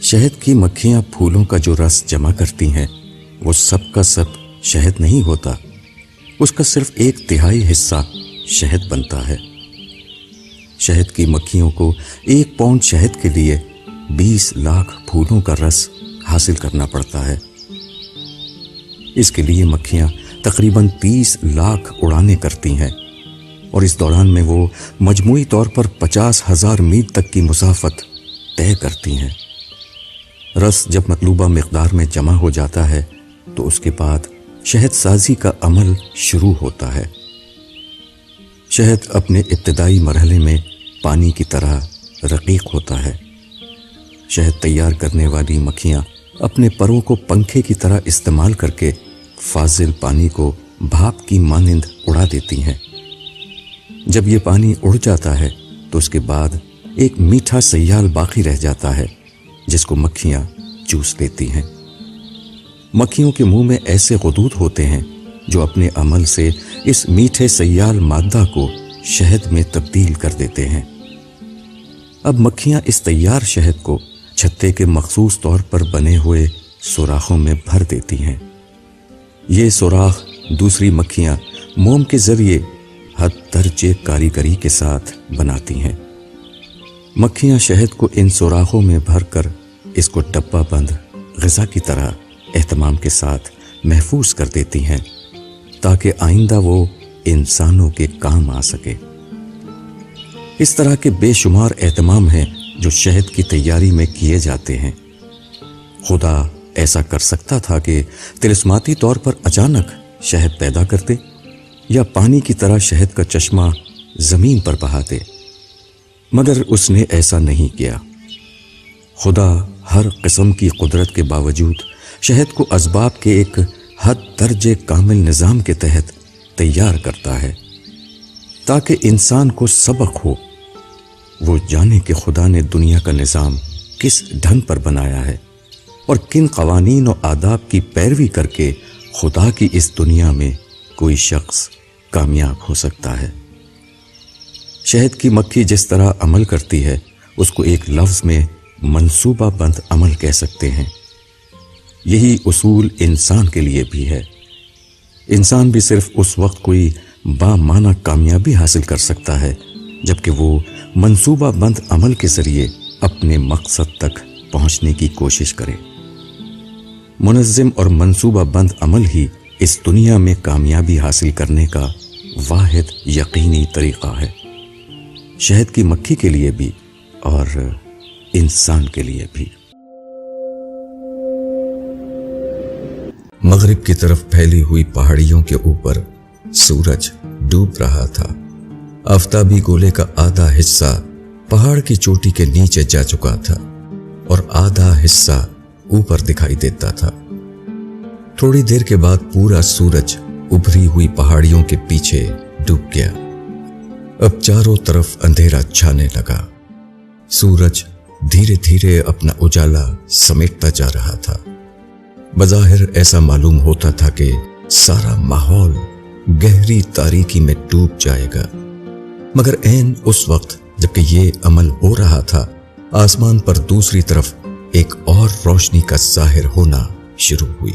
شہد کی مکھیاں پھولوں کا جو رس جمع کرتی ہیں وہ سب کا سب شہد نہیں ہوتا، اس کا صرف 1/3 حصہ شہد بنتا ہے۔ شہد کی مکھیوں کو 1 پاؤنڈ شہد کے لیے 20 لاکھ پھولوں کا رس حاصل کرنا پڑتا ہے۔ اس کے لیے مکھیاں تقریباً 30 لاکھ اڑانیں کرتی ہیں، اور اس دوران میں وہ مجموعی طور پر 50,000 میل تک کی مسافت طے کرتی ہیں۔ رس جب مطلوبہ مقدار میں جمع ہو جاتا ہے تو اس کے بعد شہد سازی کا عمل شروع ہوتا ہے۔ شہد اپنے ابتدائی مرحلے میں پانی کی طرح رقیق ہوتا ہے۔ شہد تیار کرنے والی مکھیاں اپنے پروں کو پنکھے کی طرح استعمال کر کے فاضل پانی کو بھاپ کی مانند اڑا دیتی ہیں۔ جب یہ پانی اڑ جاتا ہے تو اس کے بعد ایک میٹھا سیال باقی رہ جاتا ہے جس کو مکھیاں چوس لیتی ہیں۔ مکھیوں کے منہ میں ایسے غدود ہوتے ہیں جو اپنے عمل سے اس میٹھے سیال مادہ کو شہد میں تبدیل کر دیتے ہیں۔ اب مکھیاں اس تیار شہد کو چھتے کے مخصوص طور پر بنے ہوئے سوراخوں میں بھر دیتی ہیں۔ یہ سوراخ دوسری مکھیاں موم کے ذریعے حد درجے کاریگری کے ساتھ بناتی ہیں۔ مکھیاں شہد کو ان سوراخوں میں بھر کر اس کو ڈبہ بند غذا کی طرح اہتمام کے ساتھ محفوظ کر دیتی ہیں تاکہ آئندہ وہ انسانوں کے کام آ سکے۔ اس طرح کے بے شمار اہتمام ہیں جو شہد کی تیاری میں کیے جاتے ہیں۔ خدا ایسا کر سکتا تھا کہ طلسماتی طور پر اچانک شہد پیدا کرتے یا پانی کی طرح شہد کا چشمہ زمین پر بہا دے، مگر اس نے ایسا نہیں کیا۔ خدا ہر قسم کی قدرت کے باوجود شہد کو اسباب کے ایک حد درجے کامل نظام کے تحت تیار کرتا ہے تاکہ انسان کو سبق ہو، وہ جانے کہ خدا نے دنیا کا نظام کس ڈھنگ پر بنایا ہے اور کن قوانین و آداب کی پیروی کر کے خدا کی اس دنیا میں کوئی شخص کامیاب ہو سکتا ہے۔ شہد کی مکھی جس طرح عمل کرتی ہے اس کو ایک لفظ میں منصوبہ بند عمل کہہ سکتے ہیں۔ یہی اصول انسان کے لیے بھی ہے۔ انسان بھی صرف اس وقت کوئی بامعنی کامیابی حاصل کر سکتا ہے جبکہ وہ منصوبہ بند عمل کے ذریعے اپنے مقصد تک پہنچنے کی کوشش کرے۔ منظم اور منصوبہ بند عمل ہی اس دنیا میں کامیابی حاصل کرنے کا واحد یقینی طریقہ ہے، شہد کی مکھی کے لیے بھی اور انسان کے لیے بھی۔ مغرب کی طرف پھیلی ہوئی پہاڑیوں کے اوپر سورج ڈوب رہا تھا۔ آفتابی گولے کا آدھا حصہ پہاڑ کی چوٹی کے نیچے جا چکا تھا اور آدھا حصہ اوپر دکھائی دیتا تھا۔ تھوڑی دیر کے بعد پورا سورج ابھری ہوئی پہاڑیوں کے پیچھے ڈوب گیا۔ اب چاروں طرف اندھیرا چھانے لگا۔ سورج دھیرے دھیرے اپنا اجالا سمیٹتا جا رہا تھا۔ بظاہر ایسا معلوم ہوتا تھا کہ سارا ماحول گہری تاریکی میں ڈوب جائے گا، مگر عین اس وقت جبکہ یہ عمل ہو رہا تھا، آسمان پر دوسری طرف ایک اور روشنی کا ظاہر ہونا شروع ہوئی۔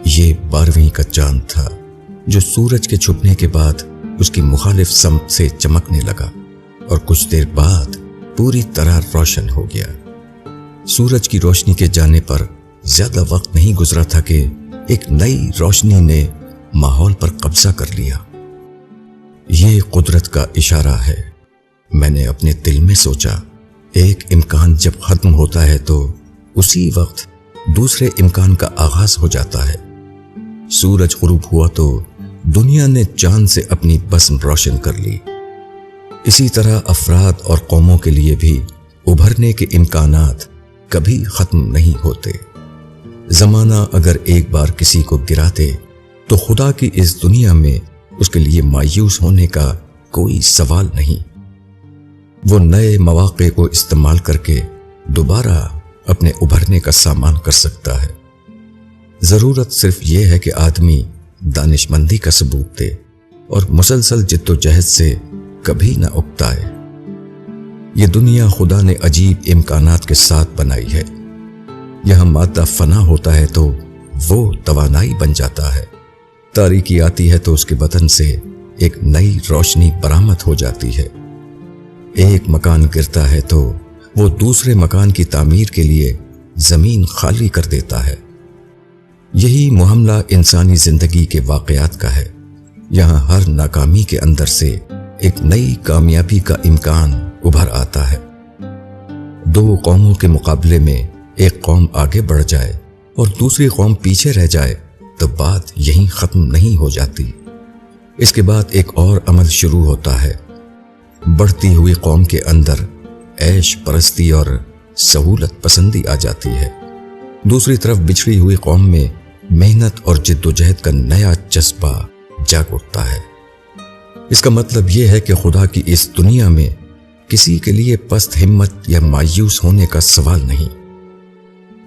یہ 12ویں کا چاند تھا جو سورج کے چھپنے کے بعد اس کی مخالف سمت سے چمکنے لگا اور کچھ دیر بعد پوری طرح روشن ہو گیا۔ سورج کی روشنی کے جانے پر زیادہ وقت نہیں گزرا تھا کہ ایک نئی روشنی نے ماحول پر قبضہ کر لیا۔ یہ قدرت کا اشارہ ہے، میں نے اپنے دل میں سوچا۔ ایک امکان جب ختم ہوتا ہے تو اسی وقت دوسرے امکان کا آغاز ہو جاتا ہے۔ سورج غروب ہوا تو دنیا نے چاند سے اپنی بسم روشن کر لی۔ اسی طرح افراد اور قوموں کے لیے بھی ابھرنے کے امکانات کبھی ختم نہیں ہوتے۔ زمانہ اگر ایک بار کسی کو گرا دے تو خدا کی اس دنیا میں اس کے لیے مایوس ہونے کا کوئی سوال نہیں۔ وہ نئے مواقع کو استعمال کر کے دوبارہ اپنے ابھرنے کا سامان کر سکتا ہے۔ ضرورت صرف یہ ہے کہ آدمی دانش مندی کا ثبوت دے اور مسلسل جد و جہد سے کبھی نہ اکتائے۔ یہ دنیا خدا نے عجیب امکانات کے ساتھ بنائی ہے۔ یہاں مادہ فنا ہوتا ہے تو وہ توانائی بن جاتا ہے، تاریکی آتی ہے تو اس کے بدن سے ایک نئی روشنی برآمد ہو جاتی ہے۔ ایک مکان گرتا ہے تو وہ دوسرے مکان کی تعمیر کے لیے زمین خالی کر دیتا ہے۔ یہی معاملہ انسانی زندگی کے واقعات کا ہے۔ یہاں ہر ناکامی کے اندر سے ایک نئی کامیابی کا امکان ابھر آتا ہے۔ دو قوموں کے مقابلے میں ایک قوم آگے بڑھ جائے اور دوسری قوم پیچھے رہ جائے تو بات یہیں ختم نہیں ہو جاتی۔ اس کے بعد ایک اور عمل شروع ہوتا ہے۔ بڑھتی ہوئی قوم کے اندر عیش پرستی اور سہولت پسندی آ جاتی ہے، دوسری طرف بچھڑی ہوئی قوم میں محنت اور جد و جہد کا نیا جذبہ جاگ اٹھتا ہے۔ اس کا مطلب یہ ہے کہ خدا کی اس دنیا میں کسی کے لیے پست ہمت یا مایوس ہونے کا سوال نہیں۔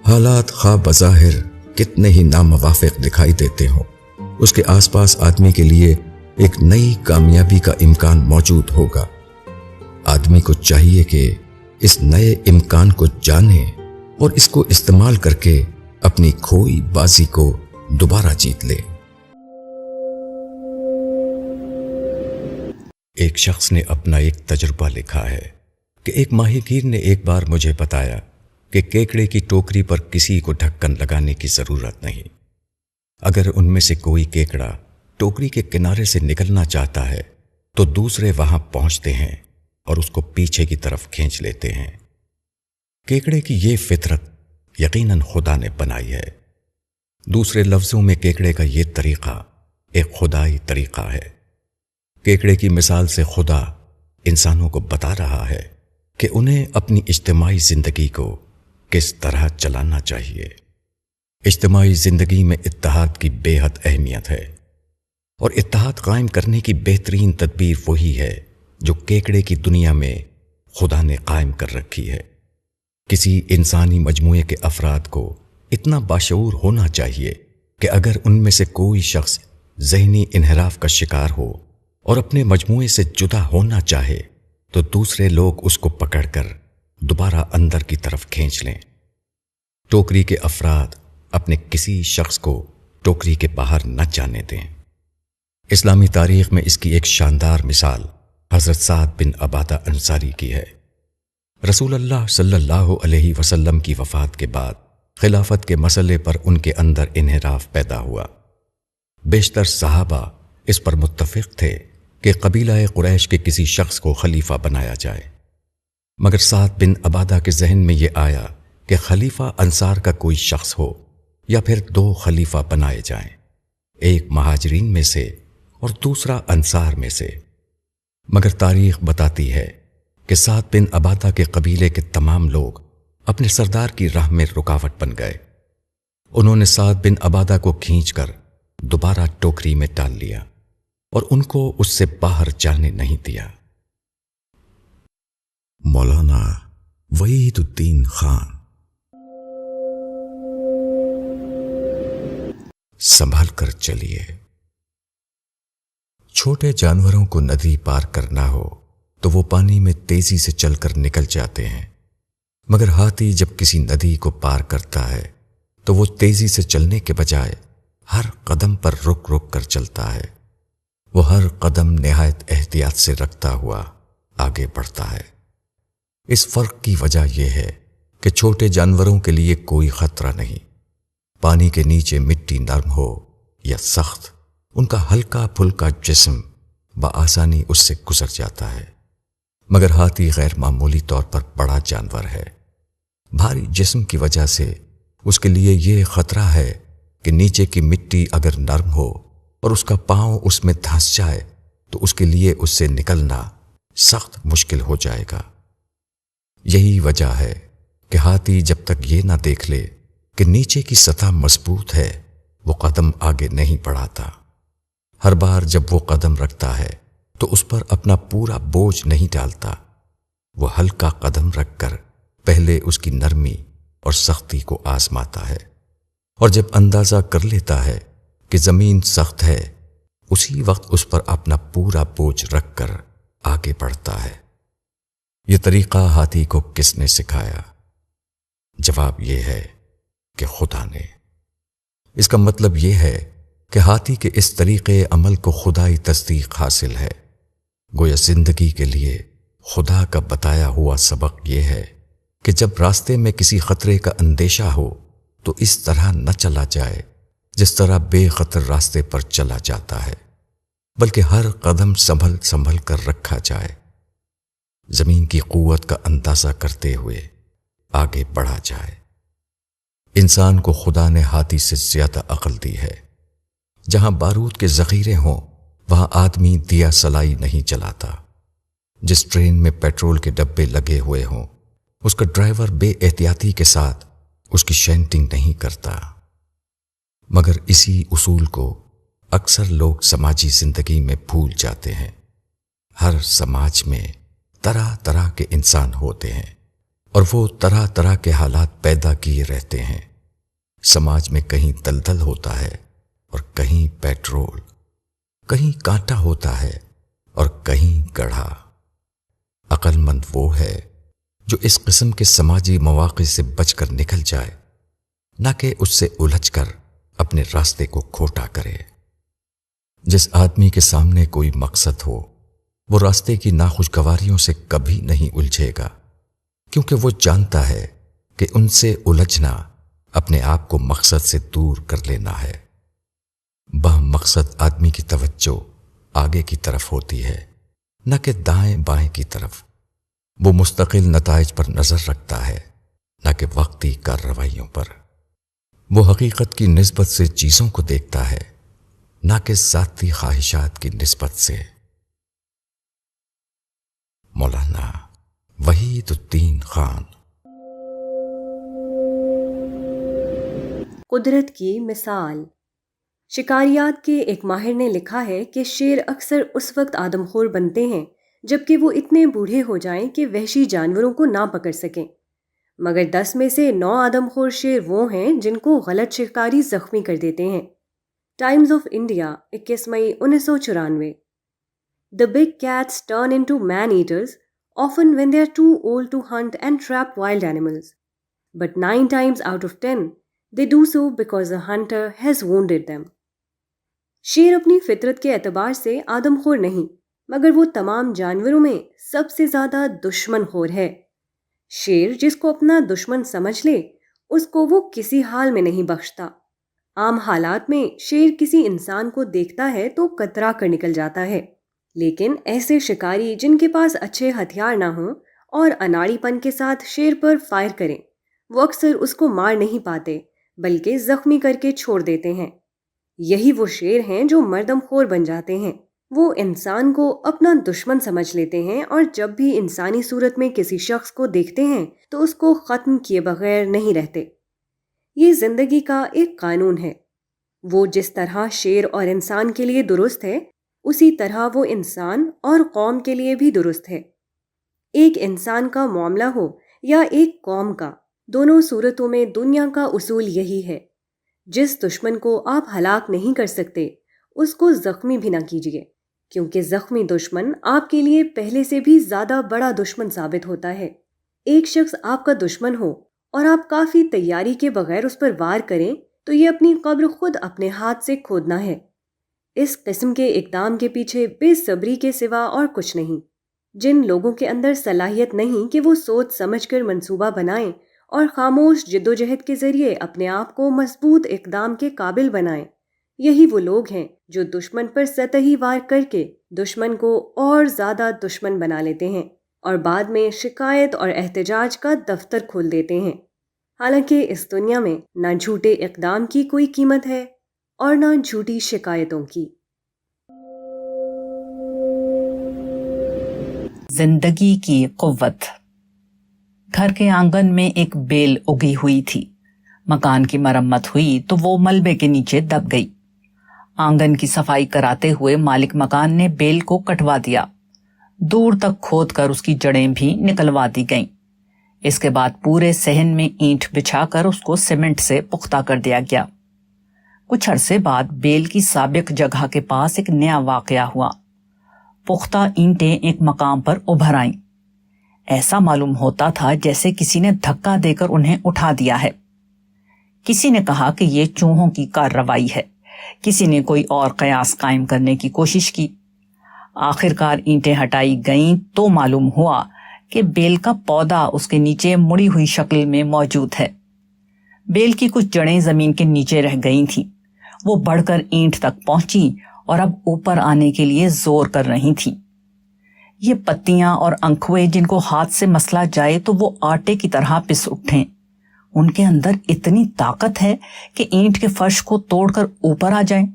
حالات خواہ بظاہر کتنے ہی ناموافق دکھائی دیتے ہوں، اس کے آس پاس آدمی کے لیے ایک نئی کامیابی کا امکان موجود ہوگا۔ آدمی کو چاہیے کہ اس نئے امکان کو جانے اور اس کو استعمال کر کے اپنی کھوئی بازی کو دوبارہ جیت لے۔ ایک شخص نے اپنا ایک تجربہ لکھا ہے کہ ایک ماہی گیر نے ایک بار مجھے بتایا کہ کیکڑے کی ٹوکری پر کسی کو ڈھکن لگانے کی ضرورت نہیں۔ اگر ان میں سے کوئی کیکڑا ٹوکری کے کنارے سے نکلنا چاہتا ہے تو دوسرے وہاں پہنچتے ہیں اور اس کو پیچھے کی طرف کھینچ لیتے ہیں۔ کیکڑے کی یہ فطرت یقیناً خدا نے بنائی ہے۔ دوسرے لفظوں میں کیکڑے کا یہ طریقہ ایک خدائی طریقہ ہے۔ کیکڑے کی مثال سے خدا انسانوں کو بتا رہا ہے کہ انہیں اپنی اجتماعی زندگی کو کس طرح چلانا چاہیے۔ اجتماعی زندگی میں اتحاد کی بے حد اہمیت ہے، اور اتحاد قائم کرنے کی بہترین تدبیر وہی ہے جو کیکڑے کی دنیا میں خدا نے قائم کر رکھی ہے۔ کسی انسانی مجموعے کے افراد کو اتنا باشعور ہونا چاہیے کہ اگر ان میں سے کوئی شخص ذہنی انحراف کا شکار ہو اور اپنے مجموعے سے جدا ہونا چاہے تو دوسرے لوگ اس کو پکڑ کر دوبارہ اندر کی طرف کھینچ لیں۔ ٹوکری کے افراد اپنے کسی شخص کو ٹوکری کے باہر نہ جانے دیں۔ اسلامی تاریخ میں اس کی ایک شاندار مثال حضرت سعد بن عبادہ انصاری کی ہے۔ رسول اللہ صلی اللہ علیہ وسلم کی وفات کے بعد خلافت کے مسئلے پر ان کے اندر انحراف پیدا ہوا۔ بیشتر صحابہ اس پر متفق تھے کہ قبیلہ قریش کے کسی شخص کو خلیفہ بنایا جائے، مگر سعد بن عبادہ کے ذہن میں یہ آیا کہ خلیفہ انصار کا کوئی شخص ہو یا پھر دو خلیفہ بنائے جائیں، ایک مہاجرین میں سے اور دوسرا انصار میں سے۔ مگر تاریخ بتاتی ہے کہ سعد بن عبادہ کے قبیلے کے تمام لوگ اپنے سردار کی راہ میں رکاوٹ بن گئے۔ انہوں نے سعد بن عبادہ کو کھینچ کر دوبارہ ٹوکری میں ڈال لیا اور ان کو اس سے باہر جانے نہیں دیا۔ مولانا وحید الدین خان۔ سنبھل کر چلیے۔ چھوٹے جانوروں کو ندی پار کرنا ہو تو وہ پانی میں تیزی سے چل کر نکل جاتے ہیں، مگر ہاتھی جب کسی ندی کو پار کرتا ہے تو وہ تیزی سے چلنے کے بجائے ہر قدم پر رک رک کر چلتا ہے۔ وہ ہر قدم نہایت احتیاط سے رکھتا ہوا آگے بڑھتا ہے۔ اس فرق کی وجہ یہ ہے کہ چھوٹے جانوروں کے لیے کوئی خطرہ نہیں۔ پانی کے نیچے مٹی نرم ہو یا سخت، ان کا ہلکا پھلکا جسم بآسانی اس سے گزر جاتا ہے، مگر ہاتھی غیر معمولی طور پر بڑا جانور ہے۔ بھاری جسم کی وجہ سے اس کے لیے یہ خطرہ ہے کہ نیچے کی مٹی اگر نرم ہو اور اس کا پاؤں اس میں دھنس جائے تو اس کے لیے اس سے نکلنا سخت مشکل ہو جائے گا۔ یہی وجہ ہے کہ ہاتھی جب تک یہ نہ دیکھ لے کہ نیچے کی سطح مضبوط ہے وہ قدم آگے نہیں بڑھاتا۔ ہر بار جب وہ قدم رکھتا ہے تو اس پر اپنا پورا بوجھ نہیں ڈالتا، وہ ہلکا قدم رکھ کر پہلے اس کی نرمی اور سختی کو آزماتا ہے، اور جب اندازہ کر لیتا ہے کہ زمین سخت ہے اسی وقت اس پر اپنا پورا بوجھ رکھ کر آگے بڑھتا ہے۔ یہ طریقہ ہاتھی کو کس نے سکھایا؟ جواب یہ ہے کہ خدا نے۔ اس کا مطلب یہ ہے کہ ہاتھی کے اس طریقے عمل کو خدائی تصدیق حاصل ہے۔ گویا زندگی کے لیے خدا کا بتایا ہوا سبق یہ ہے کہ جب راستے میں کسی خطرے کا اندیشہ ہو تو اس طرح نہ چلا جائے جس طرح بے خطر راستے پر چلا جاتا ہے، بلکہ ہر قدم سنبھل سنبھل کر رکھا جائے، زمین کی قوت کا اندازہ کرتے ہوئے آگے بڑھا جائے۔ انسان کو خدا نے ہاتھی سے زیادہ عقل دی ہے۔ جہاں بارود کے ذخیرے ہوں وہاں آدمی دیا سلائی نہیں جلاتا۔ جس ٹرین میں پیٹرول کے ڈبے لگے ہوئے ہوں اس کا ڈرائیور بے احتیاطی کے ساتھ اس کی شینٹنگ نہیں کرتا۔ مگر اسی اصول کو اکثر لوگ سماجی زندگی میں بھول جاتے ہیں۔ ہر سماج میں طرح طرح کے انسان ہوتے ہیں اور وہ طرح طرح کے حالات پیدا کیے رہتے ہیں۔ سماج میں کہیں دلدل ہوتا ہے اور کہیں پیٹرول، کہیں کانٹا ہوتا ہے اور کہیں گڑھا۔ عقل مند وہ ہے جو اس قسم کے سماجی مواقع سے بچ کر نکل جائے، نہ کہ اس سے الجھ کر اپنے راستے کو کھوٹا کرے۔ جس آدمی کے سامنے کوئی مقصد ہو وہ راستے کی ناخوشگواریوں سے کبھی نہیں الجھے گا، کیونکہ وہ جانتا ہے کہ ان سے الجھنا اپنے آپ کو مقصد سے دور کر لینا ہے۔ مقصد آدمی کی توجہ آگے کی طرف ہوتی ہے، نہ کہ دائیں بائیں کی طرف۔ وہ مستقل نتائج پر نظر رکھتا ہے، نہ کہ وقتی کارروائیوں پر۔ وہ حقیقت کی نسبت سے چیزوں کو دیکھتا ہے، نہ کہ ذاتی خواہشات کی نسبت سے۔ مولانا وحید الدین خان۔ قدرت کی مثال۔ شکاریات کے ایک ماہر نے لکھا ہے کہ شیر اکثر اس وقت آدم خور بنتے ہیں جبکہ وہ اتنے بوڑھے ہو جائیں کہ وحشی جانوروں کو نہ پکڑ سکیں، مگر 10 میں سے 9 آدم خور شیر وہ ہیں جن کو غلط شکاری زخمی کر دیتے ہیں۔ Times of India 21 May 1994۔ The big cats turn into man-eaters often when they are too old to hunt and trap wild animals. But 9 times out of 10, they do so because a hunter has wounded them. شیر اپنی فطرت کے اعتبار سے آدم خور نہیں، مگر وہ تمام جانوروں میں سب سے زیادہ دشمن خور ہے۔ شیر جس کو اپنا دشمن سمجھ لے اس کو وہ کسی حال میں نہیں بخشتا۔ عام حالات میں شیر کسی انسان کو دیکھتا ہے تو کترا کر نکل جاتا ہے، لیکن ایسے شکاری جن کے پاس اچھے ہتھیار نہ ہوں اور اناڑی پن کے ساتھ شیر پر فائر کریں، وہ اکثر اس کو مار نہیں پاتے بلکہ زخمی کر کے چھوڑ دیتے ہیں۔ یہی وہ شیر ہیں جو مردم خور بن جاتے ہیں۔ وہ انسان کو اپنا دشمن سمجھ لیتے ہیں اور جب بھی انسانی صورت میں کسی شخص کو دیکھتے ہیں تو اس کو ختم کیے بغیر نہیں رہتے۔ یہ زندگی کا ایک قانون ہے۔ وہ جس طرح شیر اور انسان کے لیے درست ہے اسی طرح وہ انسان اور قوم کے لیے بھی درست ہے۔ ایک انسان کا معاملہ ہو یا ایک قوم کا، دونوں صورتوں میں دنیا کا اصول یہی ہے، جس دشمن کو آپ ہلاک نہیں کر سکتے اس کو زخمی بھی نہ کیجیے، کیونکہ زخمی دشمن آپ کے لیے پہلے سے بھی زیادہ بڑا دشمن ثابت ہوتا ہے۔ ایک شخص آپ کا دشمن ہو اور آپ کافی تیاری کے بغیر اس پر وار کریں تو یہ اپنی قبر خود اپنے ہاتھ سے کھودنا ہے۔ اس قسم کے اقدام کے پیچھے بے صبری کے سوا اور کچھ نہیں۔ جن لوگوں کے اندر صلاحیت نہیں کہ وہ سوچ سمجھ کر منصوبہ بنائیں اور خاموش جدوجہد کے ذریعے اپنے آپ کو مضبوط اقدام کے قابل بنائیں، یہی وہ لوگ ہیں جو دشمن پر سطحی وار کر کے دشمن کو اور زیادہ دشمن بنا لیتے ہیں اور بعد میں شکایت اور احتجاج کا دفتر کھول دیتے ہیں۔ حالانکہ اس دنیا میں نہ جھوٹے اقدام کی کوئی قیمت ہے اور نہ جھوٹی شکایتوں کی۔ زندگی کی قوت۔ گھر کے آنگن میں ایک بیل اگی ہوئی تھی۔ مکان کی مرمت ہوئی تو وہ ملبے کے نیچے دب گئی۔ آنگن کی صفائی کراتے ہوئے مالک مکان نے بیل کو کٹوا دیا، دور تک کھود کر اس کی جڑیں بھی نکلوا دی گئیں۔ اس کے بعد پورے صحن میں اینٹ بچھا کر اس کو سیمنٹ سے پختہ کر دیا گیا۔ کچھ عرصے بعد بیل کی سابق جگہ کے پاس ایک نیا واقعہ ہوا۔ پختہ اینٹیں ایک مقام پر ابھر آئیں۔ ایسا معلوم ہوتا تھا جیسے کسی نے دھکا دے کر انہیں اٹھا دیا ہے۔ کسی نے کہا کہ یہ چوہوں کی کارروائی ہے، کسی نے کوئی اور قیاس قائم کرنے کی کوشش کی۔ آخرکار اینٹیں ہٹائی گئیں تو معلوم ہوا کہ بیل کا پودا اس کے نیچے مڑی ہوئی شکل میں موجود ہے۔ بیل کی کچھ جڑیں زمین کے نیچے رہ گئی تھیں، وہ بڑھ کر اینٹ تک پہنچی اور اب اوپر آنے کے لیے زور کر رہی تھیں۔ یہ پتیاں اور انکھوے جن کو ہاتھ سے مسلا جائے تو وہ آٹے کی طرح پس اٹھیں۔ ان کے اندر اتنی طاقت ہے کہ اینٹ کے فرش کو توڑ کر اوپر آ جائیں۔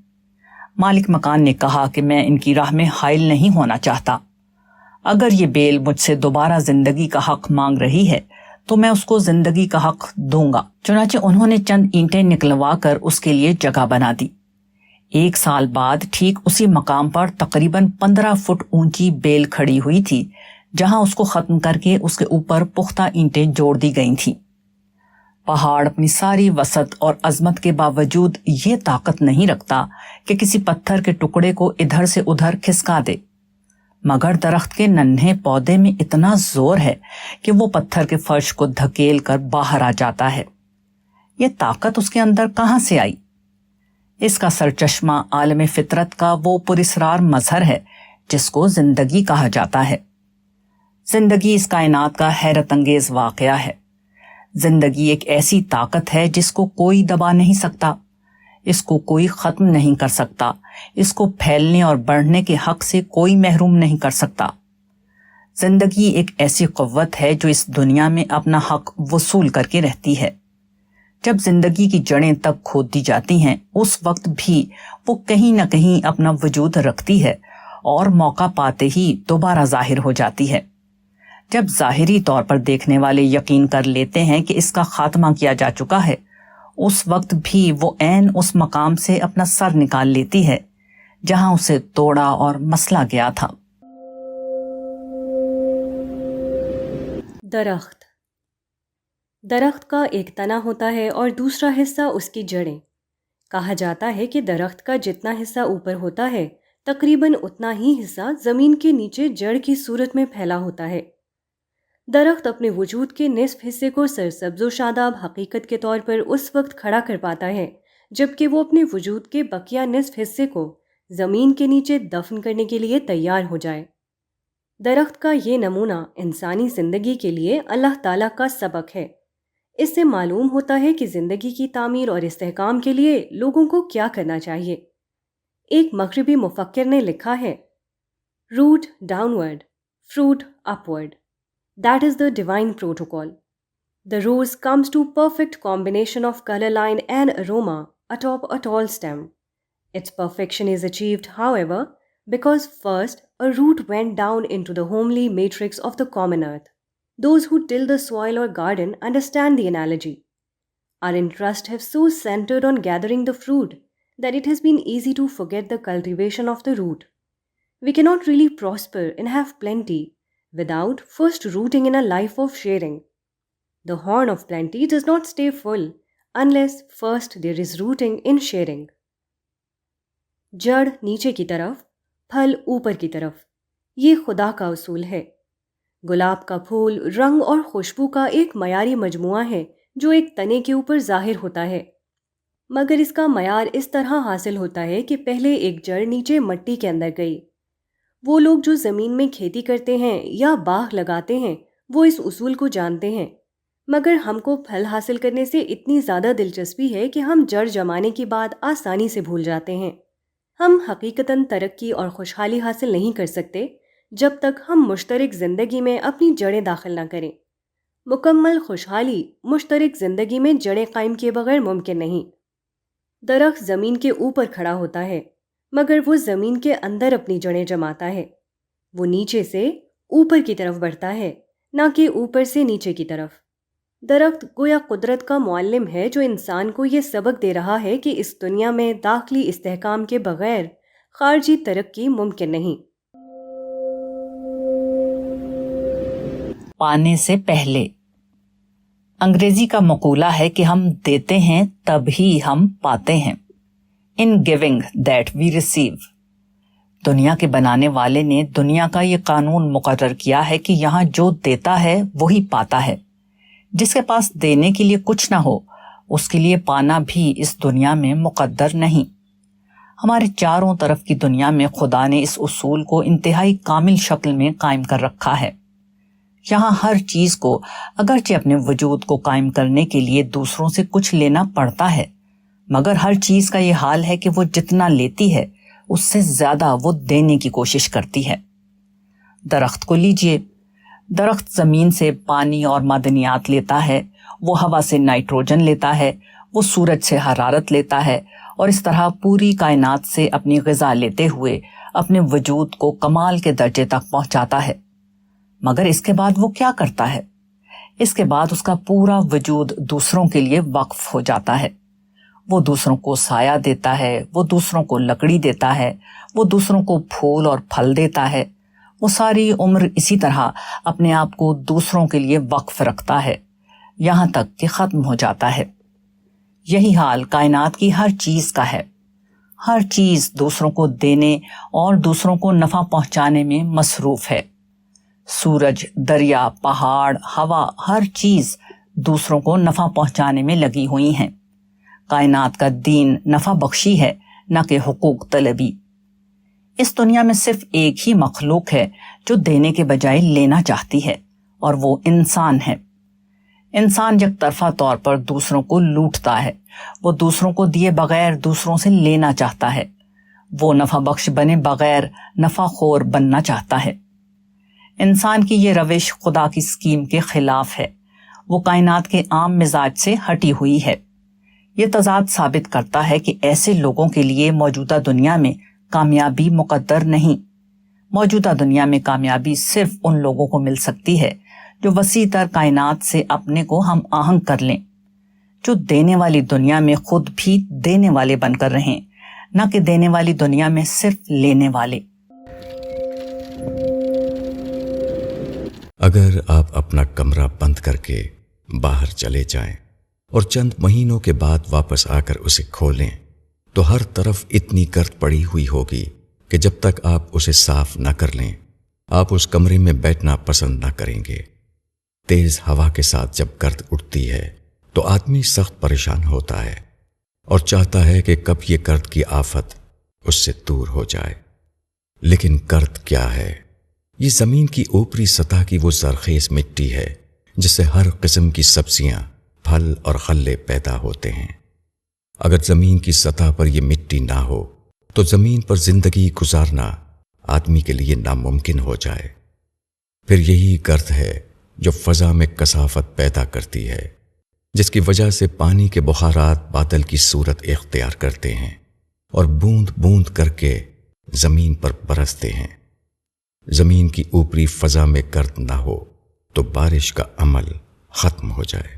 مالک مکان نے کہا کہ میں ان کی راہ میں حائل نہیں ہونا چاہتا۔ اگر یہ بیل مجھ سے دوبارہ زندگی کا حق مانگ رہی ہے تو میں اس کو زندگی کا حق دوں گا۔ چنانچہ انہوں نے چند اینٹیں نکلوا کر اس کے لیے جگہ بنا دی۔ 1 سال بعد ٹھیک اسی مقام پر تقریباً 15 فٹ اونچی بیل کھڑی ہوئی تھی، جہاں اس کو ختم کر کے اس کے اوپر پختہ اینٹیں جوڑ دی گئی تھیں۔ پہاڑ اپنی ساری وسعت اور عظمت کے باوجود یہ طاقت نہیں رکھتا کہ کسی پتھر کے ٹکڑے کو ادھر سے ادھر کھسکا دے، مگر درخت کے ننھے پودے میں اتنا زور ہے کہ وہ پتھر کے فرش کو دھکیل کر باہر آ جاتا ہے۔ یہ طاقت اس کے اندر کہاں سے آئی؟ اس کا سرچشمہ عالم فطرت کا وہ پراسرار مظہر ہے جس کو زندگی کہا جاتا ہے۔ زندگی اس کائنات کا حیرت انگیز واقعہ ہے۔ زندگی ایک ایسی طاقت ہے جس کو کوئی دبا نہیں سکتا، اس کو کوئی ختم نہیں کر سکتا، اس کو پھیلنے اور بڑھنے کے حق سے کوئی محروم نہیں کر سکتا۔ زندگی ایک ایسی قوت ہے جو اس دنیا میں اپنا حق وصول کر کے رہتی ہے۔ جب زندگی کی جڑیں تک کھود دی جاتی ہیں اس وقت بھی وہ کہیں نہ کہیں اپنا وجود رکھتی ہے اور موقع پاتے ہی دوبارہ ظاہر ہو جاتی ہے۔ جب ظاہری طور پر دیکھنے والے یقین کر لیتے ہیں کہ اس کا خاتمہ کیا جا چکا ہے، اس وقت بھی وہ عین اس مقام سے اپنا سر نکال لیتی ہے جہاں اسے توڑا اور مسلا گیا تھا۔ درخت کا ایک تنا ہوتا ہے اور دوسرا حصہ اس کی جڑیں۔ کہا جاتا ہے کہ درخت کا جتنا حصہ اوپر ہوتا ہے تقریباً اتنا ہی حصہ زمین کے نیچے جڑ کی صورت میں پھیلا ہوتا ہے۔ درخت اپنے وجود کے نصف حصے کو سرسبز و شاداب حقیقت کے طور پر اس وقت کھڑا کر پاتا ہے جبکہ وہ اپنے وجود کے بقیہ نصف حصے کو زمین کے نیچے دفن کرنے کے لیے تیار ہو جائے۔ درخت کا یہ نمونہ انسانی زندگی کے لیے اللہ تعالیٰ کا سبق ہے۔ اس سے معلوم ہوتا ہے کہ زندگی کی تعمیر اور استحکام کے لیے لوگوں کو کیا کرنا چاہیے۔ ایک مغربی مفکر نے لکھا ہے، root downward, fruit upward. That is the divine protocol. The rose comes to perfect combination of color line and aroma atop a tall stem. Its perfection is achieved, however, because first a root went down into the homely matrix of the common earth. Those who till the soil or garden understand the analogy. Our interests have so centered on gathering the fruit that it has been easy to forget the cultivation of the root. We cannot really prosper and have plenty without first rooting in a life of sharing. The horn of plenty does not stay full unless first there is rooting in sharing. جڑ نیچے کی طرف، پھل اوپر کی طرف، یہ خدا کا اصول ہے۔ گلاب کا پھول رنگ اور خوشبو کا ایک معیاری مجموعہ ہے جو ایک تنے کے اوپر ظاہر ہوتا ہے، مگر اس کا معیار اس طرح حاصل ہوتا ہے کہ پہلے ایک جڑ نیچے مٹی کے اندر گئی۔ وہ لوگ جو زمین میں کھیتی کرتے ہیں یا باغ لگاتے ہیں وہ اس اصول کو جانتے ہیں، مگر ہم کو پھل حاصل کرنے سے اتنی زیادہ دلچسپی ہے کہ ہم جڑ جمانے کی بات آسانی سے بھول جاتے ہیں۔ ہم حقیقتاً ترقی اور خوشحالی حاصل نہیں کر سکتے جب تک ہم مشترک زندگی میں اپنی جڑیں داخل نہ کریں۔ مکمل خوشحالی مشترک زندگی میں جڑیں قائم کیے بغیر ممکن نہیں۔ درخت زمین کے اوپر کھڑا ہوتا ہے مگر وہ زمین کے اندر اپنی جڑیں جماتا ہے۔ وہ نیچے سے اوپر کی طرف بڑھتا ہے، نہ کہ اوپر سے نیچے کی طرف۔ درخت گویا قدرت کا معلم ہے جو انسان کو یہ سبق دے رہا ہے کہ اس دنیا میں داخلی استحکام کے بغیر خارجی ترقی ممکن نہیں۔ پانے سے پہلے۔ انگریزی کا مقولہ ہے کہ ہم دیتے ہیں تب ہی ہم پاتے ہیں۔ In giving that we receive. دنیا کے بنانے والے نے دنیا کا یہ قانون مقرر کیا ہے کہ یہاں جو دیتا ہے وہی پاتا ہے۔ جس کے پاس دینے کے لیے کچھ نہ ہو اس کے لیے پانا بھی اس دنیا میں مقدر نہیں۔ ہمارے چاروں طرف کی دنیا میں خدا نے اس اصول کو انتہائی کامل شکل میں قائم کر رکھا ہے۔ یہاں ہر چیز کو اگرچہ اپنے وجود کو قائم کرنے کے لیے دوسروں سے کچھ لینا پڑتا ہے، مگر ہر چیز کا یہ حال ہے کہ وہ جتنا لیتی ہے اس سے زیادہ وہ دینے کی کوشش کرتی ہے۔ درخت کو لیجئے، درخت زمین سے پانی اور معدنیات لیتا ہے، وہ ہوا سے نائٹروجن لیتا ہے، وہ سورج سے حرارت لیتا ہے، اور اس طرح پوری کائنات سے اپنی غذا لیتے ہوئے اپنے وجود کو کمال کے درجے تک پہنچاتا ہے۔ مگر اس کے بعد وہ کیا کرتا ہے؟ اس کے بعد اس کا پورا وجود دوسروں کے لیے وقف ہو جاتا ہے۔ وہ دوسروں کو سایہ دیتا ہے، وہ دوسروں کو لکڑی دیتا ہے، وہ دوسروں کو پھول اور پھل دیتا ہے۔ وہ ساری عمر اسی طرح اپنے آپ کو دوسروں کے لیے وقف رکھتا ہے، یہاں تک کہ ختم ہو جاتا ہے۔ یہی حال کائنات کی ہر چیز کا ہے۔ ہر چیز دوسروں کو دینے اور دوسروں کو نفع پہنچانے میں مصروف ہے۔ سورج، دریا، پہاڑ، ہوا، ہر چیز دوسروں کو نفع پہنچانے میں لگی ہوئی ہیں۔ کائنات کا دین نفع بخشی ہے، نہ کہ حقوق طلبی۔ اس دنیا میں صرف ایک ہی مخلوق ہے جو دینے کے بجائے لینا چاہتی ہے، اور وہ انسان ہے۔ انسان یک طرفہ طور پر دوسروں کو لوٹتا ہے، وہ دوسروں کو دیے بغیر دوسروں سے لینا چاہتا ہے، وہ نفع بخش بنے بغیر نفع خور بننا چاہتا ہے۔ انسان کی یہ روش خدا کی اسکیم کے خلاف ہے، وہ کائنات کے عام مزاج سے ہٹی ہوئی ہے۔ یہ تضاد ثابت کرتا ہے کہ ایسے لوگوں کے لیے موجودہ دنیا میں کامیابی مقدر نہیں۔ موجودہ دنیا میں کامیابی صرف ان لوگوں کو مل سکتی ہے جو وسیع تر کائنات سے اپنے کو ہم آہنگ کر لیں، جو دینے والی دنیا میں خود بھی دینے والے بن کر رہیں، نہ کہ دینے والی دنیا میں صرف لینے والے۔ اگر آپ اپنا کمرہ بند کر کے باہر چلے جائیں اور چند مہینوں کے بعد واپس آ کر اسے کھولیں تو ہر طرف اتنی گرد پڑی ہوئی ہوگی کہ جب تک آپ اسے صاف نہ کر لیں آپ اس کمرے میں بیٹھنا پسند نہ کریں گے۔ تیز ہوا کے ساتھ جب گرد اٹھتی ہے تو آدمی سخت پریشان ہوتا ہے اور چاہتا ہے کہ کب یہ گرد کی آفت اس سے دور ہو جائے۔ لیکن گرد کیا ہے؟ یہ زمین کی اوپری سطح کی وہ زرخیز مٹی ہے جس سے ہر قسم کی سبزیاں، پھل اور غلے پیدا ہوتے ہیں۔ اگر زمین کی سطح پر یہ مٹی نہ ہو تو زمین پر زندگی گزارنا آدمی کے لیے ناممکن ہو جائے۔ پھر یہی گرد ہے جو فضا میں کثافت پیدا کرتی ہے، جس کی وجہ سے پانی کے بخارات بادل کی صورت اختیار کرتے ہیں اور بوند بوند کر کے زمین پر برستے ہیں۔ زمین کی اوپری فضا میں گرد نہ ہو تو بارش کا عمل ختم ہو جائے۔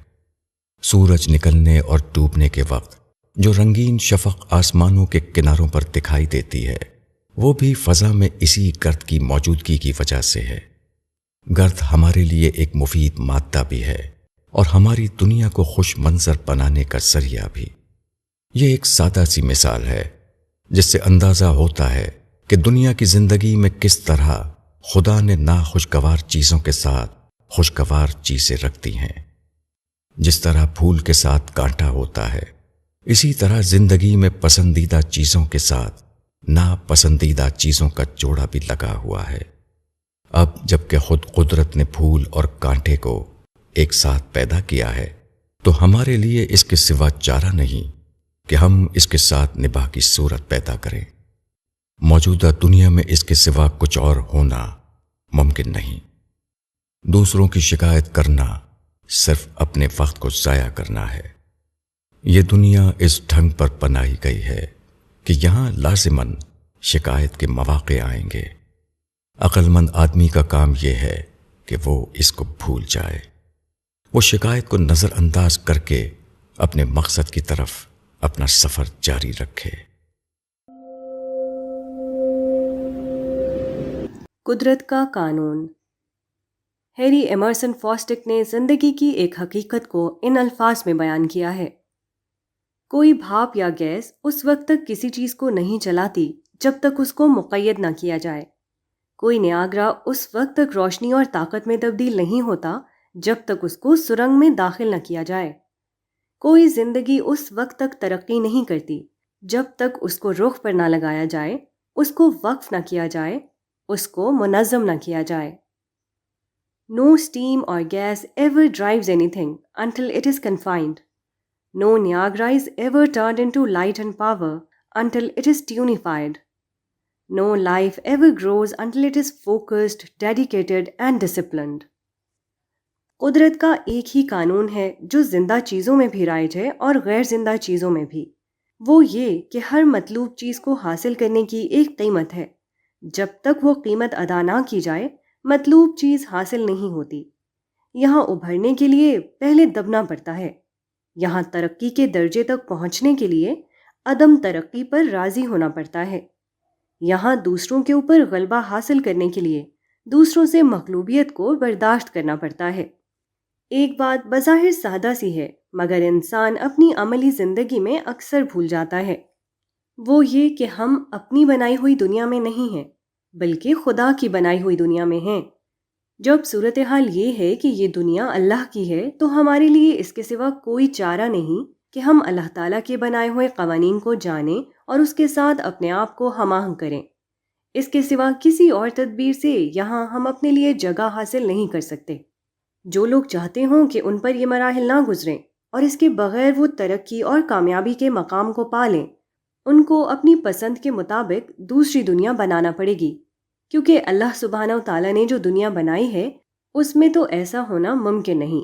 سورج نکلنے اور ڈوبنے کے وقت جو رنگین شفق آسمانوں کے کناروں پر دکھائی دیتی ہے وہ بھی فضا میں اسی گرد کی موجودگی کی وجہ سے ہے۔ گرد ہمارے لیے ایک مفید مادہ بھی ہے اور ہماری دنیا کو خوش منظر بنانے کا ذریعہ بھی۔ یہ ایک سادہ سی مثال ہے جس سے اندازہ ہوتا ہے کہ دنیا کی زندگی میں کس طرح خدا نے ناخوشگوار چیزوں کے ساتھ خوشگوار چیزیں رکھ دی ہیں۔ جس طرح پھول کے ساتھ کانٹا ہوتا ہے، اسی طرح زندگی میں پسندیدہ چیزوں کے ساتھ ناپسندیدہ چیزوں کا جوڑا بھی لگا ہوا ہے۔ اب جب کہ خود قدرت نے پھول اور کانٹے کو ایک ساتھ پیدا کیا ہے تو ہمارے لیے اس کے سوا چارہ نہیں کہ ہم اس کے ساتھ نباہ کی صورت پیدا کریں۔ موجودہ دنیا میں اس کے سوا کچھ اور ہونا ممکن نہیں۔ دوسروں کی شکایت کرنا صرف اپنے وقت کو ضائع کرنا ہے۔ یہ دنیا اس ڈھنگ پر بنائی گئی ہے کہ یہاں لازماً شکایت کے مواقع آئیں گے۔ عقل مند آدمی کا کام یہ ہے کہ وہ اس کو بھول جائے، وہ شکایت کو نظر انداز کر کے اپنے مقصد کی طرف اپنا سفر جاری رکھے۔ قدرت کا قانون۔ ہیری ایمرسن فوسٹک نے زندگی کی ایک حقیقت کو ان الفاظ میں بیان کیا ہے: کوئی بھاپ یا گیس اس وقت تک کسی چیز کو نہیں چلاتی جب تک اس کو مقید نہ کیا جائے۔ کوئی نیاگرا اس وقت تک روشنی اور طاقت میں تبدیل نہیں ہوتا جب تک اس کو سرنگ میں داخل نہ کیا جائے۔ کوئی زندگی اس وقت تک ترقی نہیں کرتی جب تک اس کو رخ پر نہ لگایا جائے، اس کو وقف نہ کیا جائے، اس کو منظم نہ کیا جائے۔ No steam or gas ever drives anything until it is confined. No Niagara is ever turned into light and power until it is tunified. No life ever grows until it is focused, dedicated and disciplined. قدرت کا ایک ہی قانون ہے جو زندہ چیزوں میں بھی رائج ہے اور غیر زندہ چیزوں میں بھی، وہ یہ کہ ہر مطلوب چیز کو حاصل کرنے کی ایک قیمت ہے۔ جب تک وہ قیمت ادا نہ کی جائے مطلوب چیز حاصل نہیں ہوتی۔ یہاں ابھرنے کے لیے پہلے دبنا پڑتا ہے، یہاں ترقی کے درجے تک پہنچنے کے لیے عدم ترقی پر راضی ہونا پڑتا ہے، یہاں دوسروں کے اوپر غلبہ حاصل کرنے کے لیے دوسروں سے مغلوبیت کو برداشت کرنا پڑتا ہے۔ ایک بات بظاہر سادہ سی ہے مگر انسان اپنی عملی زندگی میں اکثر بھول جاتا ہے، وہ یہ کہ ہم اپنی بنائی ہوئی دنیا میں نہیں ہیں بلکہ خدا کی بنائی ہوئی دنیا میں ہیں۔ جب صورتحال یہ ہے کہ یہ دنیا اللہ کی ہے تو ہمارے لیے اس کے سوا کوئی چارہ نہیں کہ ہم اللہ تعالیٰ کے بنائے ہوئے قوانین کو جانیں اور اس کے ساتھ اپنے آپ کو ہم آہنگ کریں۔ اس کے سوا کسی اور تدبیر سے یہاں ہم اپنے لیے جگہ حاصل نہیں کر سکتے۔ جو لوگ چاہتے ہوں کہ ان پر یہ مراحل نہ گزریں اور اس کے بغیر وہ ترقی اور کامیابی کے مقام کو پا لیں، ان کو اپنی پسند کے مطابق دوسری دنیا بنانا پڑے گی، کیونکہ اللہ سبحانہ و تعالیٰ نے جو دنیا بنائی ہے اس میں تو ایسا ہونا ممکن نہیں۔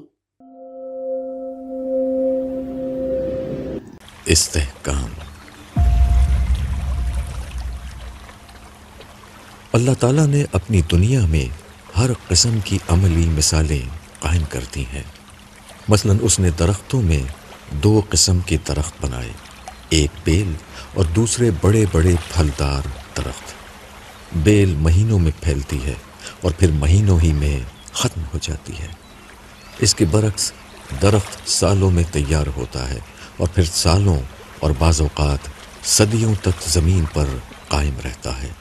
استحکام۔ اللہ تعالیٰ نے اپنی دنیا میں ہر قسم کی عملی مثالیں قائم کر دی ہیں۔ مثلاً اس نے درختوں میں 2 قسم کے درخت بنائے، ایک بیل اور دوسرے بڑے بڑے پھلدار درخت۔ بیل مہینوں میں پھیلتی ہے اور پھر مہینوں ہی میں ختم ہو جاتی ہے۔ اس کے برعکس درخت سالوں میں تیار ہوتا ہے اور پھر سالوں اور بعض اوقات صدیوں تک زمین پر قائم رہتا ہے۔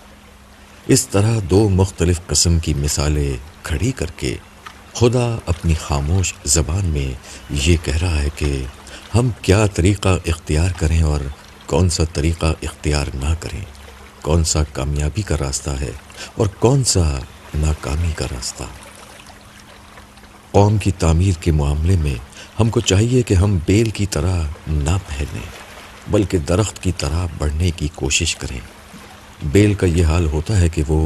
اس طرح 2 مختلف قسم کی مثالیں کھڑی کر کے خدا اپنی خاموش زبان میں یہ کہہ رہا ہے کہ ہم کیا طریقہ اختیار کریں اور کون سا طریقہ اختیار نہ کریں، کون سا کامیابی کا راستہ ہے اور کون سا ناکامی کا راستہ۔ قوم کی تعمیر کے معاملے میں ہم کو چاہیے کہ ہم بیل کی طرح نہ پھیلیں بلکہ درخت کی طرح بڑھنے کی کوشش کریں۔ بیل کا یہ حال ہوتا ہے کہ وہ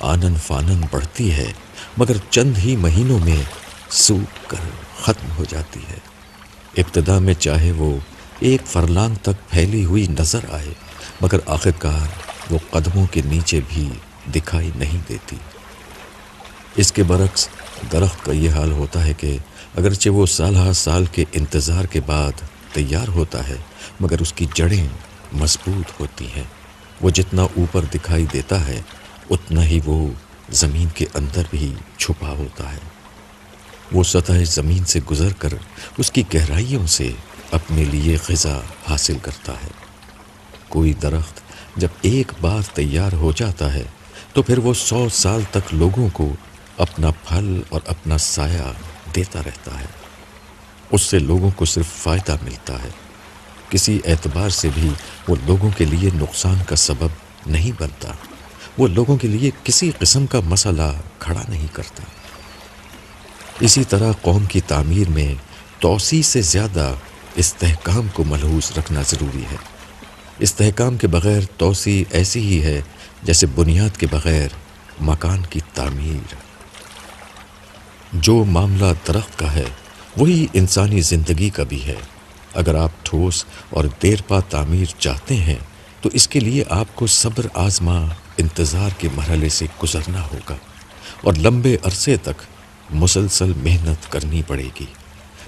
آنن فانن بڑھتی ہے مگر چند ہی مہینوں میں سوکھ کر ختم ہو جاتی ہے۔ ابتدا میں چاہے وہ 1 فرلانگ تک پھیلی ہوئی نظر آئے مگر آخرکار وہ قدموں کے نیچے بھی دکھائی نہیں دیتی۔ اس کے برعکس درخت کا یہ حال ہوتا ہے کہ اگرچہ وہ سالہ سال کے انتظار کے بعد تیار ہوتا ہے مگر اس کی جڑیں مضبوط ہوتی ہیں۔ وہ جتنا اوپر دکھائی دیتا ہے اتنا ہی وہ زمین کے اندر بھی چھپا ہوتا ہے۔ وہ سطح زمین سے گزر کر اس کی گہرائیوں سے اپنے لیے غذا حاصل کرتا ہے۔ کوئی درخت جب ایک بار تیار ہو جاتا ہے تو پھر وہ 100 سال تک لوگوں کو اپنا پھل اور اپنا سایہ دیتا رہتا ہے۔ اس سے لوگوں کو صرف فائدہ ملتا ہے، کسی اعتبار سے بھی وہ لوگوں کے لیے نقصان کا سبب نہیں بنتا، وہ لوگوں کے لیے کسی قسم کا مسئلہ کھڑا نہیں کرتا۔ اسی طرح قوم کی تعمیر میں توسیع سے زیادہ استحکام کو ملحوظ رکھنا ضروری ہے۔ استحکام کے بغیر توسیع ایسی ہی ہے جیسے بنیاد کے بغیر مکان کی تعمیر۔ جو معاملہ درخت کا ہے وہی انسانی زندگی کا بھی ہے۔ اگر آپ ٹھوس اور دیر پا تعمیر چاہتے ہیں تو اس کے لیے آپ کو صبر آزما انتظار کے مرحلے سے گزرنا ہوگا اور لمبے عرصے تک مسلسل محنت کرنی پڑے گی۔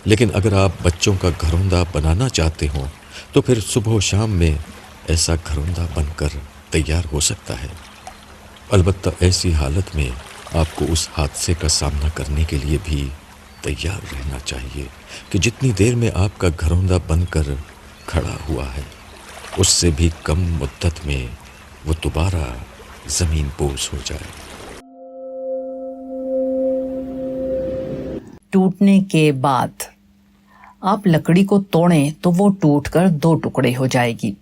لیکن اگر آپ بچوں کا گھروندہ بنانا چاہتے ہوں تو پھر صبح و شام میں ایسا گھروندہ بن کر تیار ہو سکتا ہے۔ البتہ ایسی حالت میں آپ کو اس حادثے کا سامنا کرنے کے لیے بھی تیار رہنا چاہیے کہ جتنی دیر میں آپ کا گھروندہ بن کر کھڑا ہوا ہے اس سے بھی کم مدت میں وہ دوبارہ زمین بوس ہو جائے۔ ٹوٹنے کے بعد آپ لکڑی کو توڑیں تو وہ ٹوٹ کر 2 ٹکڑے ہو جائے گی،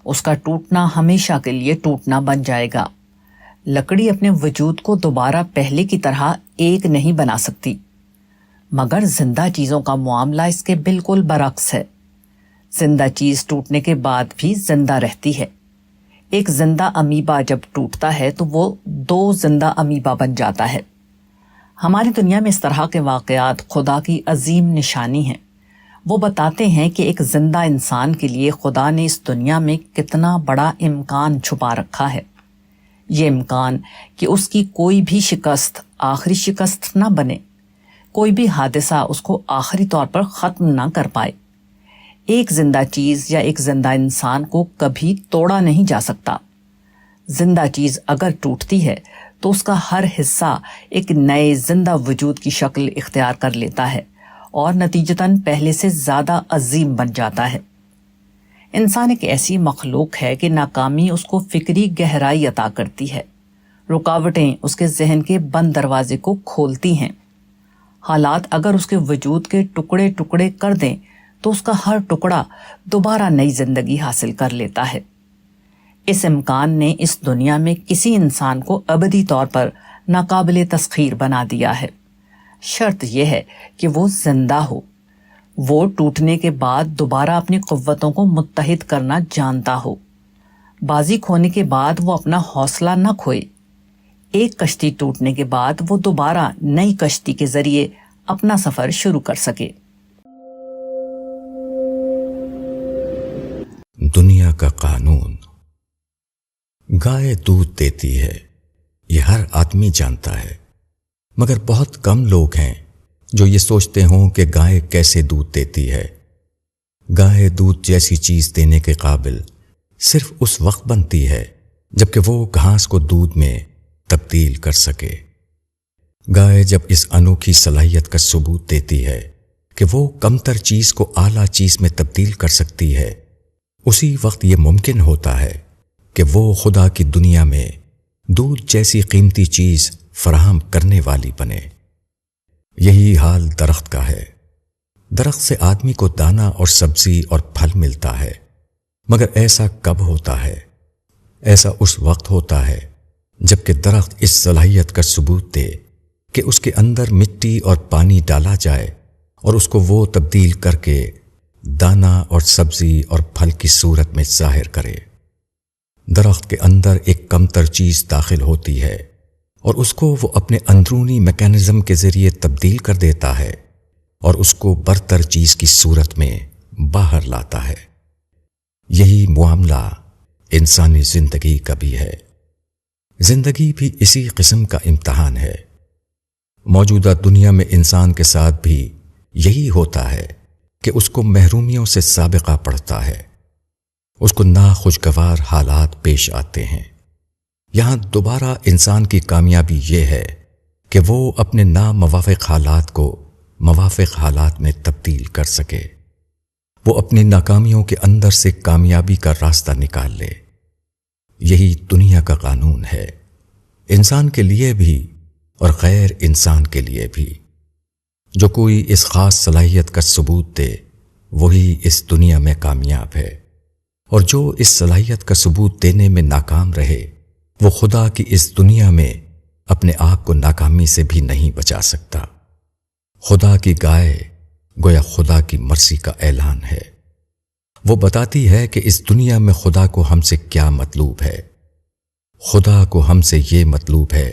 اس کا ٹوٹنا ہمیشہ کے لیے ٹوٹنا بن جائے گا۔ لکڑی اپنے وجود کو دوبارہ پہلے کی طرح ایک نہیں بنا سکتی، مگر زندہ چیزوں کا معاملہ اس کے بالکل برعکس ہے۔ زندہ چیز ٹوٹنے کے بعد بھی زندہ رہتی ہے۔ ایک زندہ امیبا جب ٹوٹتا ہے تو وہ 2 زندہ امیبا بن جاتا ہے۔ ہماری دنیا میں اس طرح کے واقعات خدا کی عظیم نشانی ہیں۔ وہ بتاتے ہیں کہ ایک زندہ انسان کے لیے خدا نے اس دنیا میں کتنا بڑا امکان چھپا رکھا ہے۔ یہ امکان کہ اس کی کوئی بھی شکست آخری شکست نہ بنے، کوئی بھی حادثہ اس کو آخری طور پر ختم نہ کر پائے۔ ایک زندہ چیز یا ایک زندہ انسان کو کبھی توڑا نہیں جا سکتا۔ زندہ چیز اگر ٹوٹتی ہے تو اس کا ہر حصہ ایک نئے زندہ وجود کی شکل اختیار کر لیتا ہے اور نتیجتاً پہلے سے زیادہ عظیم بن جاتا ہے۔ انسان ایک ایسی مخلوق ہے کہ ناکامی اس کو فکری گہرائی عطا کرتی ہے، رکاوٹیں اس کے ذہن کے بند دروازے کو کھولتی ہیں۔ حالات اگر اس کے وجود کے ٹکڑے ٹکڑے کر دیں تو اس کا ہر ٹکڑا دوبارہ نئی زندگی حاصل کر لیتا ہے۔ اس امکان نے اس دنیا میں کسی انسان کو ابدی طور پر ناقابل تسخیر بنا دیا ہے۔ شرط یہ ہے کہ وہ زندہ ہو، وہ ٹوٹنے کے بعد دوبارہ اپنی قوتوں کو متحد کرنا جانتا ہو، بازی کھونے کے بعد وہ اپنا حوصلہ نہ کھوئے، ایک کشتی ٹوٹنے کے بعد وہ دوبارہ نئی کشتی کے ذریعے اپنا سفر شروع کر سکے۔ دنیا کا قانون۔ گائے دودھ دیتی ہے، یہ ہر آدمی جانتا ہے، مگر بہت کم لوگ ہیں جو یہ سوچتے ہوں کہ گائے کیسے دودھ دیتی ہے۔ گائے دودھ جیسی چیز دینے کے قابل صرف اس وقت بنتی ہے جبکہ وہ گھاس کو دودھ میں تبدیل کر سکے۔ گائے جب اس انوکھی صلاحیت کا ثبوت دیتی ہے کہ وہ کمتر چیز کو اعلیٰ چیز میں تبدیل کر سکتی ہے، اسی وقت یہ ممکن ہوتا ہے کہ وہ خدا کی دنیا میں دودھ جیسی قیمتی چیز فراہم کرنے والی بنے۔ یہی حال درخت کا ہے۔ درخت سے آدمی کو دانہ اور سبزی اور پھل ملتا ہے، مگر ایسا کب ہوتا ہے؟ ایسا اس وقت ہوتا ہے جبکہ درخت اس صلاحیت کا ثبوت دے کہ اس کے اندر مٹی اور پانی ڈالا جائے اور اس کو وہ تبدیل کر کے دانہ اور سبزی اور پھل کی صورت میں ظاہر کرے۔ درخت کے اندر ایک کمتر چیز داخل ہوتی ہے اور اس کو وہ اپنے اندرونی میکانزم کے ذریعے تبدیل کر دیتا ہے اور اس کو برتر چیز کی صورت میں باہر لاتا ہے۔ یہی معاملہ انسانی زندگی کا بھی ہے۔ زندگی بھی اسی قسم کا امتحان ہے۔ موجودہ دنیا میں انسان کے ساتھ بھی یہی ہوتا ہے کہ اس کو محرومیوں سے سابقہ پڑتا ہے، اس کو ناخوشگوار حالات پیش آتے ہیں۔ یہاں دوبارہ انسان کی کامیابی یہ ہے کہ وہ اپنے ناموافق حالات کو موافق حالات میں تبدیل کر سکے، وہ اپنی ناکامیوں کے اندر سے کامیابی کا راستہ نکال لے۔ یہی دنیا کا قانون ہے، انسان کے لیے بھی اور غیر انسان کے لیے بھی۔ جو کوئی اس خاص صلاحیت کا ثبوت دے وہی اس دنیا میں کامیاب ہے، اور جو اس صلاحیت کا ثبوت دینے میں ناکام رہے وہ خدا کی اس دنیا میں اپنے آپ کو ناکامی سے بھی نہیں بچا سکتا۔ خدا کی گائے گویا خدا کی مرضی کا اعلان ہے۔ وہ بتاتی ہے کہ اس دنیا میں خدا کو ہم سے کیا مطلوب ہے۔ خدا کو ہم سے یہ مطلوب ہے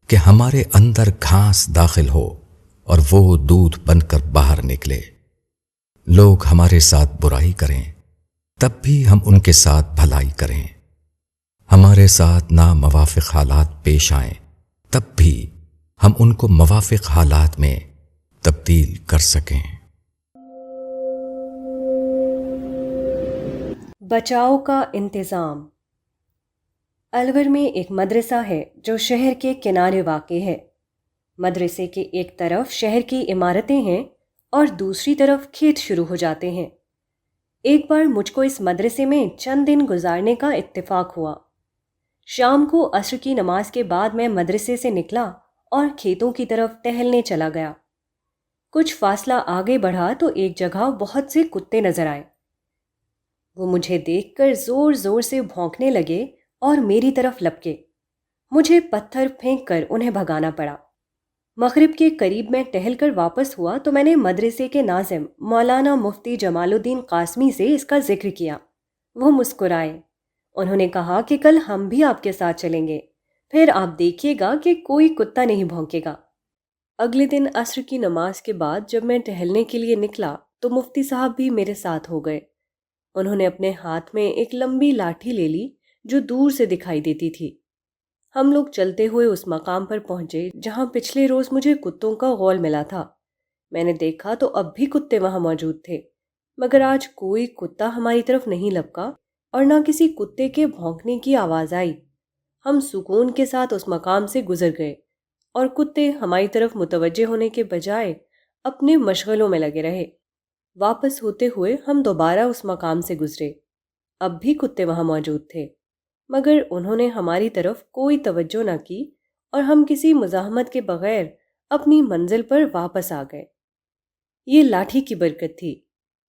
کہ ہمارے اندر گھاس داخل ہو اور وہ دودھ بن کر باہر نکلے۔ لوگ ہمارے ساتھ برائی کریں تب بھی ہم ان کے ساتھ بھلائی کریں، ہمارے ساتھ ناموافق حالات پیش آئیں تب بھی ہم ان کو موافق حالات میں تبدیل کر سکیں۔ بچاؤ کا انتظام۔ الور میں ایک مدرسہ ہے جو شہر کے کنارے واقع ہے۔ مدرسے کے ایک طرف شہر کی عمارتیں ہیں اور دوسری طرف کھیت شروع ہو جاتے ہیں۔ ایک بار مجھ کو اس مدرسے میں چند دن گزارنے کا اتفاق ہوا۔ شام کو عصر کی نماز کے بعد میں مدرسے سے نکلا اور کھیتوں کی طرف ٹہلنے چلا گیا۔ کچھ فاصلہ آگے بڑھا تو ایک جگہ بہت سے کتے نظر آئے۔ وہ مجھے دیکھ کر زور زور سے بھونکنے لگے اور میری طرف لپکے۔ مجھے پتھر پھینک کر انہیں بھگانا پڑا۔ مغرب کے قریب میں ٹہل کر واپس ہوا تو میں نے مدرسے کے ناظم مولانا مفتی جمال الدین قاسمی سے اس کا ذکر کیا۔ وہ مسکرائے۔ انہوں نے کہا کہ کل ہم بھی آپ کے ساتھ چلیں گے، پھر آپ دیکھیے گا کہ کوئی کتا نہیں بھونکے گا۔ اگلے دن عصر کی نماز کے بعد جب میں ٹہلنے کے لیے نکلا تو مفتی صاحب بھی میرے ساتھ ہو گئے۔ انہوں نے اپنے ہاتھ میں ایک لمبی لاٹھی لے لی جو دور سے دکھائی دیتی تھی۔ ہم لوگ چلتے ہوئے اس مقام پر پہنچے جہاں پچھلے روز مجھے کتوں کا غول ملا تھا۔ میں نے دیکھا تو اب بھی کتے وہاں موجود تھے، مگر آج کوئی کتا ہماری طرف نہیں لپکا اور نہ کسی کتے کے بھونکنے کی آواز آئی۔ ہم سکون کے ساتھ اس مقام سے گزر گئے اور کتے ہماری طرف متوجہ ہونے کے بجائے اپنے مشغلوں میں لگے رہے۔ واپس ہوتے ہوئے ہم دوبارہ اس مقام سے گزرے۔ اب بھی کتے وہاں موجود تھے، مگر انہوں نے ہماری طرف کوئی توجہ نہ کی اور ہم کسی مزاحمت کے بغیر اپنی منزل پر واپس آ گئے۔ یہ لاٹھی کی برکت تھی،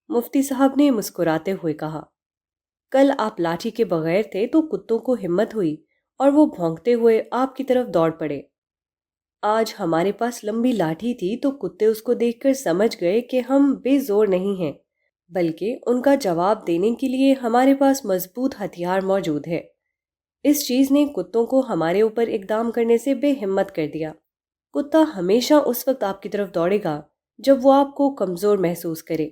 مفتی صاحب نے مسکراتے ہوئے کہا۔ کل آپ لاٹھی کے بغیر تھے تو کتوں کو ہمت ہوئی اور وہ بھونکتے ہوئے آپ کی طرف دوڑ پڑے۔ آج ہمارے پاس لمبی لاٹھی تھی تو کتے اس کو دیکھ کر سمجھ گئے کہ ہم بے زور نہیں ہیں، بلکہ ان کا جواب دینے کے لیے ہمارے پاس مضبوط ہتھیار موجود ہے۔ اس چیز نے کتوں کو ہمارے اوپر اقدام کرنے سے بے ہمت کر دیا۔ کتا ہمیشہ اس وقت آپ کی طرف دوڑے گا جب وہ آپ کو کمزور محسوس کرے۔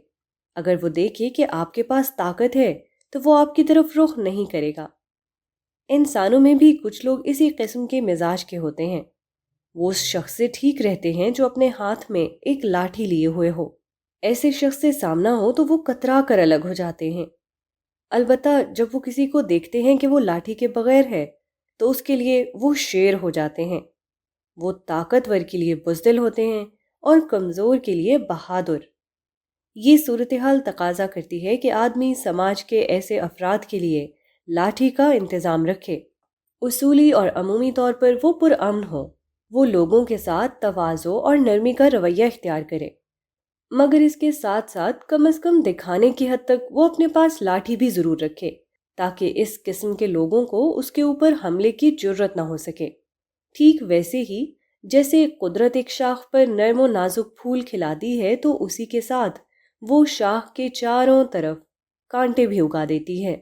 اگر وہ دیکھے کہ آپ کے پاس طاقت ہے تو وہ آپ کی طرف رخ نہیں کرے گا۔ انسانوں میں بھی کچھ لوگ اسی قسم کے مزاج کے ہوتے ہیں۔ وہ اس شخص سے ٹھیک رہتے ہیں جو اپنے ہاتھ میں ایک لاٹھی لیے ہوئے ہو۔ ایسے شخص سے سامنا ہو تو وہ کترا کر الگ ہو جاتے ہیں۔ البتہ جب وہ کسی کو دیکھتے ہیں کہ وہ لاٹھی کے بغیر ہے تو اس کے لیے وہ شیر ہو جاتے ہیں۔ وہ طاقتور کے لیے بزدل ہوتے ہیں اور کمزور کے لیے بہادر۔ یہ صورتحال تقاضا کرتی ہے کہ آدمی سماج کے ایسے افراد کے لیے لاٹھی کا انتظام رکھے۔ اصولی اور عمومی طور پر وہ پرامن ہو، وہ لوگوں کے ساتھ تواضع اور نرمی کا رویہ اختیار کرے، مگر اس کے ساتھ ساتھ کم از کم دکھانے کی حد تک وہ اپنے پاس لاٹھی بھی ضرور رکھے تاکہ اس قسم کے لوگوں کو اس کے اوپر حملے کی جرت نہ ہو سکے۔ ٹھیک ویسے ہی جیسے قدرت ایک شاخ پر نرم و نازک پھول کھلاتی ہے تو اسی کے ساتھ وہ شاخ کے چاروں طرف کانٹے بھی اگا دیتی ہے۔